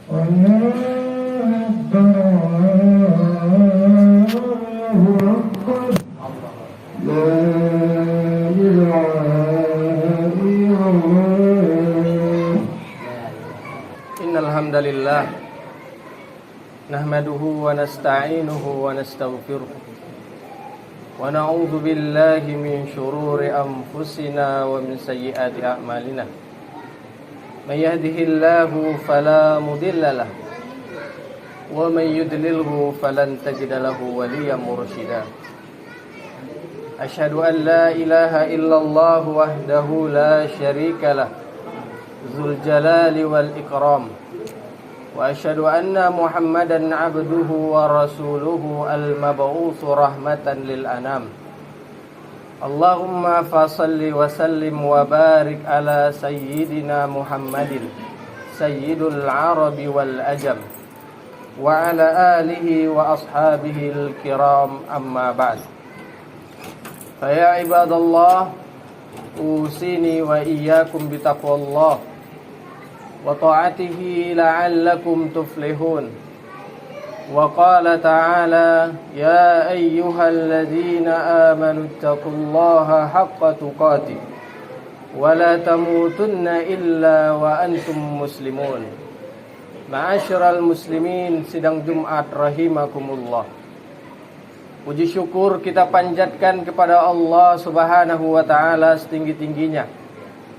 Innal hamdalillah nahmaduhu wa nasta'inuhu wa nastaghfiruh wa na'udzu billahi min shururi anfusina wa min sayyiati a'malina. May yahdihillahu fala mudilla lahu wa may yudlilhu falan tajida lahu waliyyan mursyida. Asyhadu an la ilaha illallah wahdahu la syarika lah dzul jalali wal ikram. Wa asyhadu anna Muhammadan abduhu wa rasuluhu al-mab'utsu rahmatan lil anam. Allahumma fasalli wa sallim wa barik ala sayyidina Muhammadin sayyidul arabi wal ajam wa ala alihi wa ashabihi al-kiram, amma ba'd. Fa ya ibadallah, usini wa iyyakum bitaqwallah wa ta'atihi la'allakum tuflihun. Wa qala ta'ala ya ayyuhalladzina amanu taqullaha haqqa tuqatih wa la tamutunna illa wa antum muslimun. Ma'asyiral muslimin, sidang Jumat rahimakumullah. Puji syukur kita panjatkan kepada Allah Subhanahu wa taala setinggi-tingginya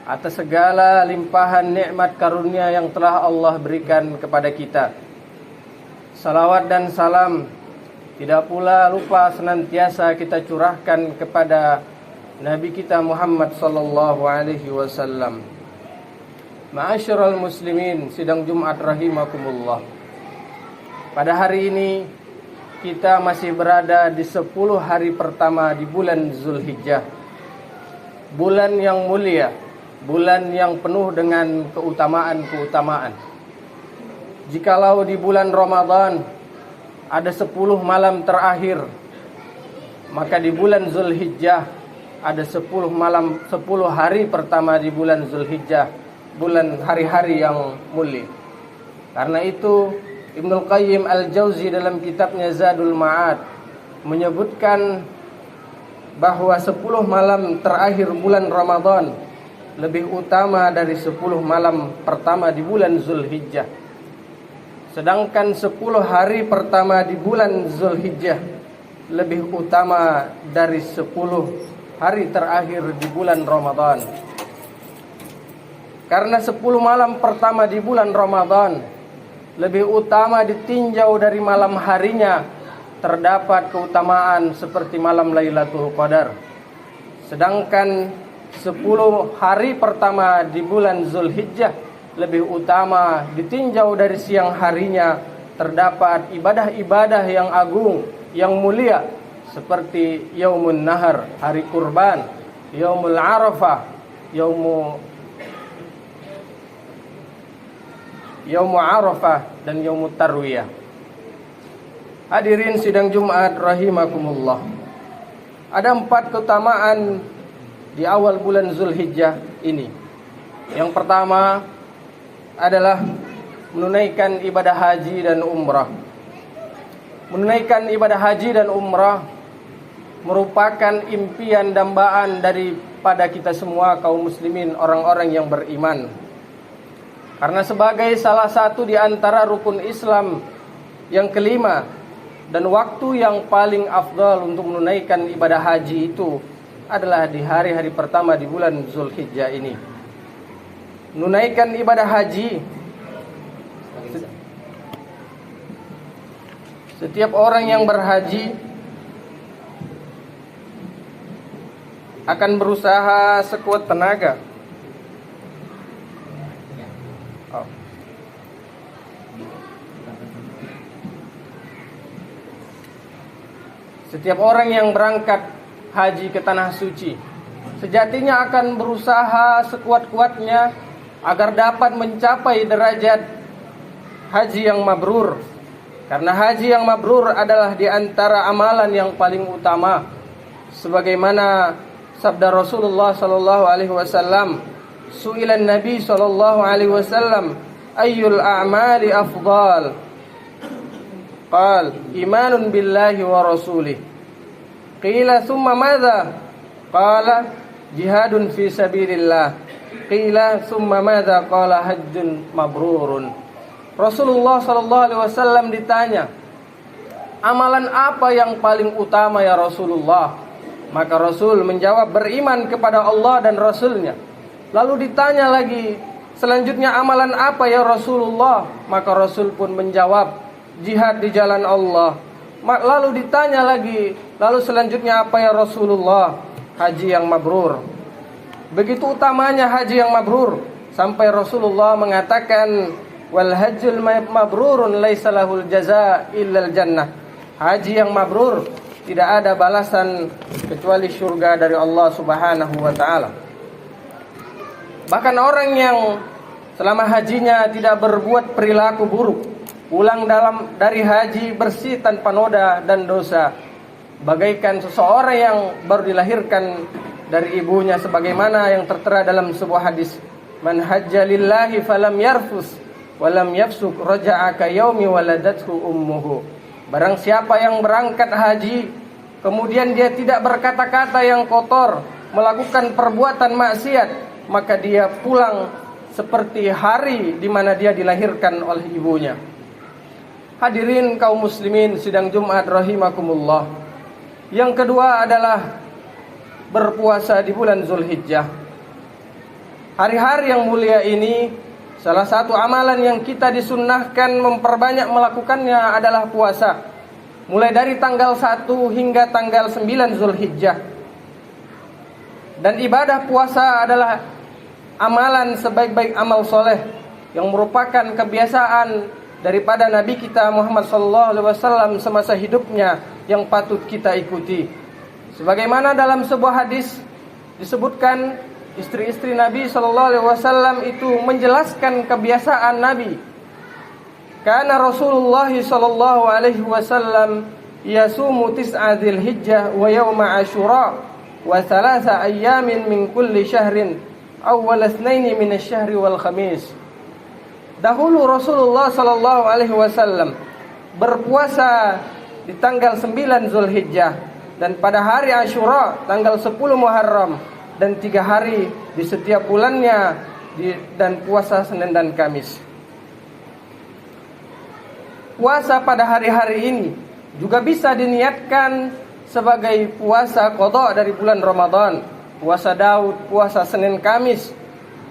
atas segala limpahan nikmat karunia yang telah Allah berikan kepada kita. Salawat dan salam tidak pula lupa senantiasa kita curahkan kepada Nabi kita Muhammad sallallahu alaihi wasallam. Ma'asyiral muslimin, sidang Jumat rahimakumullah. Pada hari ini kita masih berada di 10 hari pertama di bulan Zulhijjah. Bulan yang mulia, bulan yang penuh dengan keutamaan-keutamaan. Jikalau di bulan Ramadan ada 10 malam terakhir, maka di bulan Zulhijjah ada 10 hari pertama di bulan Zulhijjah, bulan hari-hari yang mulia. Karena itu Ibnul Qayyim Al-Jauzi dalam kitabnya Zadul Ma'ad menyebutkan bahwa 10 malam terakhir bulan Ramadan lebih utama dari 10 malam pertama di bulan Zulhijjah. Sedangkan 10 hari pertama di bulan Zulhijjah lebih utama dari 10 hari terakhir di bulan Ramadan. Karena 10 malam pertama di bulan Ramadan lebih utama ditinjau dari malam harinya, terdapat keutamaan seperti malam Lailatul Qadar. Sedangkan 10 hari pertama di bulan Zulhijjah lebih utama ditinjau dari siang harinya, terdapat ibadah-ibadah yang agung, yang mulia seperti Yaumun Nahar, hari kurban, Yaumul Arafah, Yaumu Arafah, dan Yaumut Tarwiyah. Hadirin sidang Jumat rahimakumullah. Ada 4 keutamaan di awal bulan Zulhijjah ini. Yang pertama adalah menunaikan ibadah haji dan umrah. Menunaikan ibadah haji dan umrah merupakan impian dambaan daripada kita semua kaum muslimin, orang-orang yang beriman. Karena sebagai salah satu di antara rukun Islam yang kelima dan waktu yang paling afdal untuk menunaikan ibadah haji itu adalah di hari-hari pertama di bulan Zulhijjah ini. Menunaikan ibadah haji, setiap orang yang berhaji akan berusaha sekuat tenaga. Setiap orang yang berangkat haji ke tanah suci sejatinya akan berusaha sekuat-kuatnya agar dapat mencapai derajat haji yang mabrur. Karena haji yang mabrur adalah di antara amalan yang paling utama. Sebagaimana sabda Rasulullah sallallahu alaihi wasallam, su'ilan Nabi sallallahu alaihi wasallam ayyul a'mali afdal? Qal imanun billahi wa rasulih. Qila thumma madza? Qala jihadun fi sabilillah. Qila thumma madza? Qala hajjun mabrurun. Rasulullah sallallahu alaihi wasallam ditanya, amalan apa yang paling utama ya Rasulullah? Maka Rasul menjawab, beriman kepada Allah dan Rasulnya. Lalu ditanya lagi, selanjutnya amalan apa ya Rasulullah? Maka Rasul pun menjawab, jihad di jalan Allah. Lalu ditanya lagi, lalu selanjutnya apa ya Rasulullah? Haji yang mabrur. Begitu utamanya haji yang mabrur, sampai Rasulullah mengatakan, wal hajjul mabrurun laisa lahul jazaa illal jannah. Haji yang mabrur tidak ada balasan kecuali surga dari Allah Subhanahu wa taala. Bahkan orang yang selama hajinya tidak berbuat perilaku buruk, pulang dari haji bersih tanpa noda dan dosa, bagaikan seseorang yang baru dilahirkan dari ibunya, sebagaimana yang tertera dalam sebuah hadis, man hajja lillahi falam yarfus walam yafsuk raja'a ka yaumi waladathu ummuhu. Barang siapa yang berangkat haji kemudian dia tidak berkata-kata yang kotor, melakukan perbuatan maksiat, maka dia pulang seperti hari di mana dia dilahirkan oleh ibunya. Hadirin kaum muslimin sidang Jumat rahimakumullah. Yang kedua adalah berpuasa di bulan Zulhijjah. Hari-hari yang mulia ini, salah satu amalan yang kita disunnahkan memperbanyak melakukannya adalah puasa. Mulai dari tanggal 1 hingga tanggal 9 Zulhijjah. Dan ibadah puasa adalah amalan sebaik-baik amal soleh yang merupakan kebiasaan daripada Nabi kita Muhammad SAW semasa hidupnya yang patut kita ikuti. Sebagaimana dalam sebuah hadis disebutkan, istri-istri Nabi SAW itu menjelaskan kebiasaan Nabi. Karena Rasulullah SAW yasumu tis'a Dzulhijjah wa yawma Asyura wa thalatha ayyamin min kulli syahrin awwal itsnaini min asy-syahri wal khamis. Dahulu Rasulullah SAW berpuasa di tanggal 9 Zulhijjah dan pada hari Asyura tanggal 10 Muharram, dan 3 hari di setiap bulannya dan puasa Senin dan Kamis. Puasa pada hari-hari ini juga bisa diniatkan sebagai puasa qada dari bulan Ramadan, puasa Daud, puasa Senin Kamis,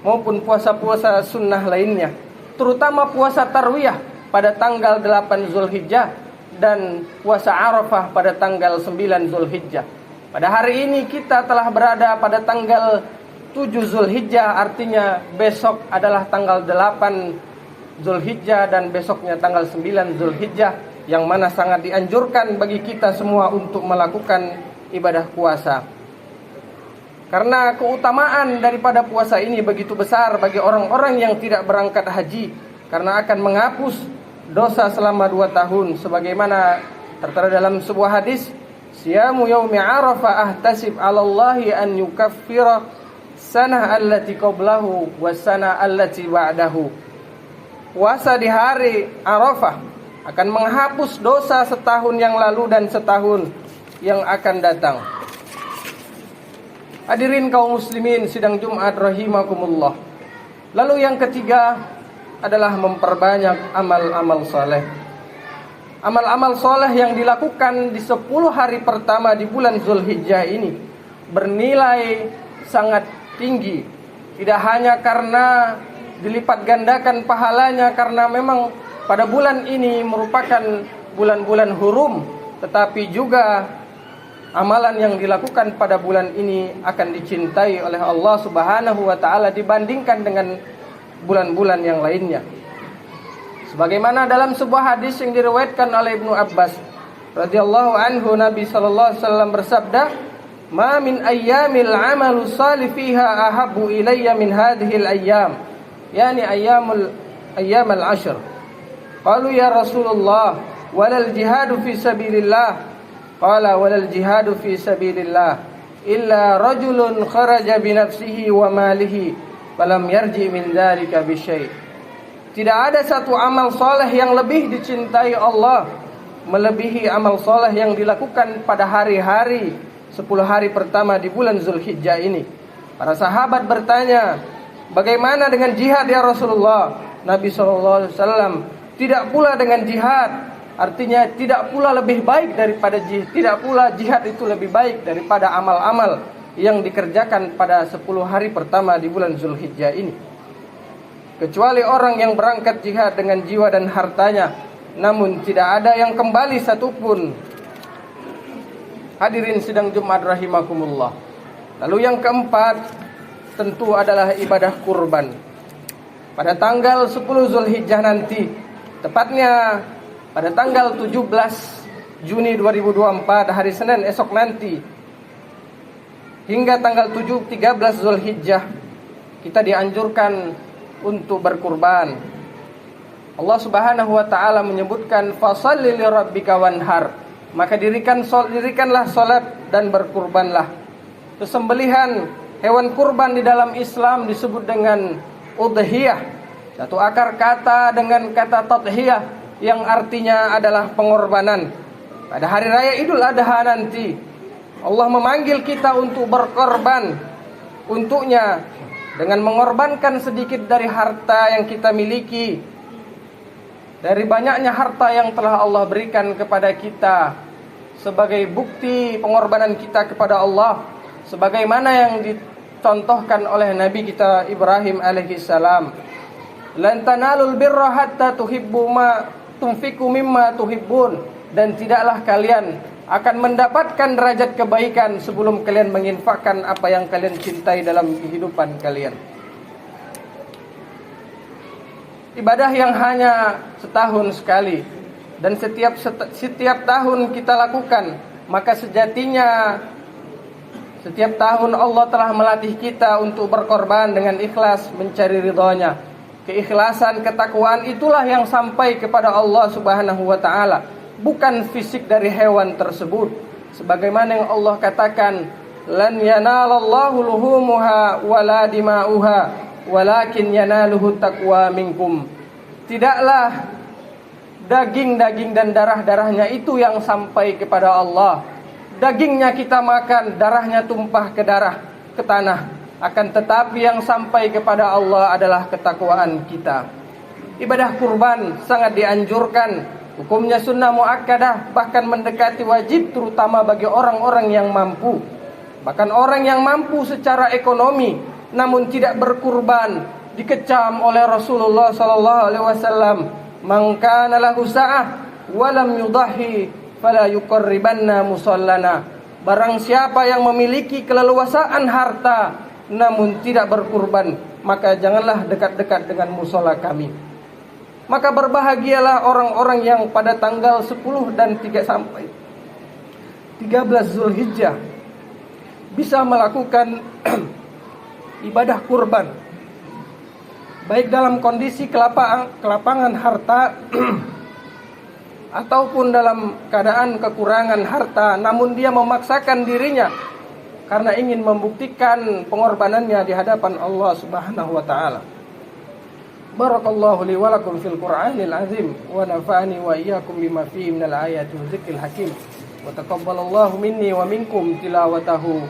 maupun puasa-puasa sunnah lainnya, terutama puasa Tarwiyah pada tanggal 8 Zulhijjah dan puasa Arafah pada tanggal 9 Zulhijjah. Pada hari ini kita telah berada pada tanggal 7 Zulhijjah, artinya besok adalah tanggal 8 Zulhijjah dan besoknya tanggal 9 Zulhijjah, yang mana sangat dianjurkan bagi kita semua untuk melakukan ibadah puasa. Karena keutamaan daripada puasa ini begitu besar bagi orang-orang yang tidak berangkat haji, karena akan menghapus dosa selama 2 tahun, sebagaimana tertera dalam sebuah hadis, siyamu yaumi Arafah ahtasib 'ala Allahi an yukaffira sanah allati qablahu was sanah allati ba'dahu. Puasa di hari Arafah akan menghapus dosa setahun yang lalu dan setahun yang akan datang. Hadirin kaum muslimin sidang Jumat rahimakumullah. Lalu yang ketiga adalah memperbanyak amal-amal soleh. Amal-amal soleh yang dilakukan di 10 hari pertama di bulan Zulhijjah ini bernilai sangat tinggi. Tidak hanya karena dilipat gandakan pahalanya karena memang pada bulan ini merupakan bulan-bulan hurum, tetapi juga amalan yang dilakukan pada bulan ini akan dicintai oleh Allah Subhanahu wa taala dibandingkan dengan bulan-bulan yang lainnya. Sebagaimana dalam sebuah hadis yang diriwayatkan oleh Ibnu Abbas radhiyallahu anhu, Nabi sallallahu alaihi wasallam bersabda, "Ma min ayyamil 'amalu shalih fiha ahabbu ilayya min hadhil ayyam." Yani ayyamal ashr. Qalu ya Rasulullah, walal jihadu fi sabilillah. Qala walal jihadu fi sabilillah illa rajulun kharaja bi nafsihi wa malihi falam yarji min dzalika bi syai'. Tidak ada satu amal soleh yang lebih dicintai Allah melebihi amal soleh yang dilakukan pada hari-hari 10 hari pertama di bulan Zulhijjah ini. Para sahabat bertanya, bagaimana dengan jihad ya Rasulullah? Nabi SAW, tidak pula dengan jihad. Artinya tidak pula lebih baik daripada jihad. Tidak pula jihad itu lebih baik daripada amal-amal yang dikerjakan pada 10 hari pertama di bulan Zulhijjah ini. Kecuali orang yang berangkat jihad dengan jiwa dan hartanya, namun tidak ada yang kembali satupun. Hadirin sidang Jumat rahimakumullah. Lalu yang keempat tentu adalah ibadah kurban. Pada tanggal 10 Zulhijjah nanti, tepatnya pada tanggal 17 Juni 2024 hari Senin esok nanti, hingga tanggal 13 Zulhijjah, kita dianjurkan untuk berkurban. Allah Subhanahu wa taala menyebutkan fashalli li rabbika wanhar, maka dirikanlah salat dan berkurbanlah. Sesembelihan hewan kurban di dalam Islam disebut dengan udhiyah, satu akar kata dengan kata tadhiyah yang artinya adalah pengorbanan. Pada hari raya Idul Adha nanti Allah memanggil kita untuk berkorban untuknya dengan mengorbankan sedikit dari harta yang kita miliki, dari banyaknya harta yang telah Allah berikan kepada kita, sebagai bukti pengorbanan kita kepada Allah, sebagaimana yang dicontohkan oleh Nabi kita Ibrahim alaihissalam. Lan tanalul birra hatta tuhibbu ma tunfiqu mimma tuhibbun, dan tidaklah kalian akan mendapatkan derajat kebaikan sebelum kalian menginfakkan apa yang kalian cintai dalam kehidupan kalian. Ibadah yang hanya setahun sekali dan setiap tahun kita lakukan, maka sejatinya setiap tahun Allah telah melatih kita untuk berkorban dengan ikhlas mencari ridhonya. Keikhlasan, ketakwaan itulah yang sampai kepada Allah Subhanahu wa taala, bukan fisik dari hewan tersebut. Sebagaimana yang Allah katakan, lan yanalallahu luhumuha wala dima'uha walakin yanaluhu taqwa minkum. Tidaklah daging-daging dan darah-darahnya itu yang sampai kepada Allah. Dagingnya kita makan, darahnya tumpah ke tanah. Akan tetapi yang sampai kepada Allah adalah ketakwaan kita. Ibadah kurban sangat dianjurkan. Hukumnya sunnah muakkadah, bahkan mendekati wajib, terutama bagi orang-orang yang mampu. Bahkan orang yang mampu secara ekonomi namun tidak berkurban dikecam oleh Rasulullah sallallahu alaihi wasallam, "Man kana lahu sa'ah wa lam yudahhi fala yuqarribanna musallana." Barang siapa yang memiliki keleluasaan harta namun tidak berkurban, maka janganlah dekat-dekat dengan musala kami. Maka berbahagialah orang-orang yang pada tanggal 10 dan 3 sampai 13 Zulhijjah bisa melakukan ibadah kurban, baik dalam kondisi kelapangan harta ataupun dalam keadaan kekurangan harta, namun dia memaksakan dirinya karena ingin membuktikan pengorbanannya di hadapan Allah Subhanahu wa taala. Barakallahu li wa lakum fil Qur'anil azim wa nafa'ani wa iyyakum bima fihi minal ayati wa dzikril hakim wa taqabbalallahu minni wa minkum tilawatahu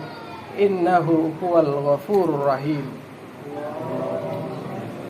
innahu huwal ghafurur rahim.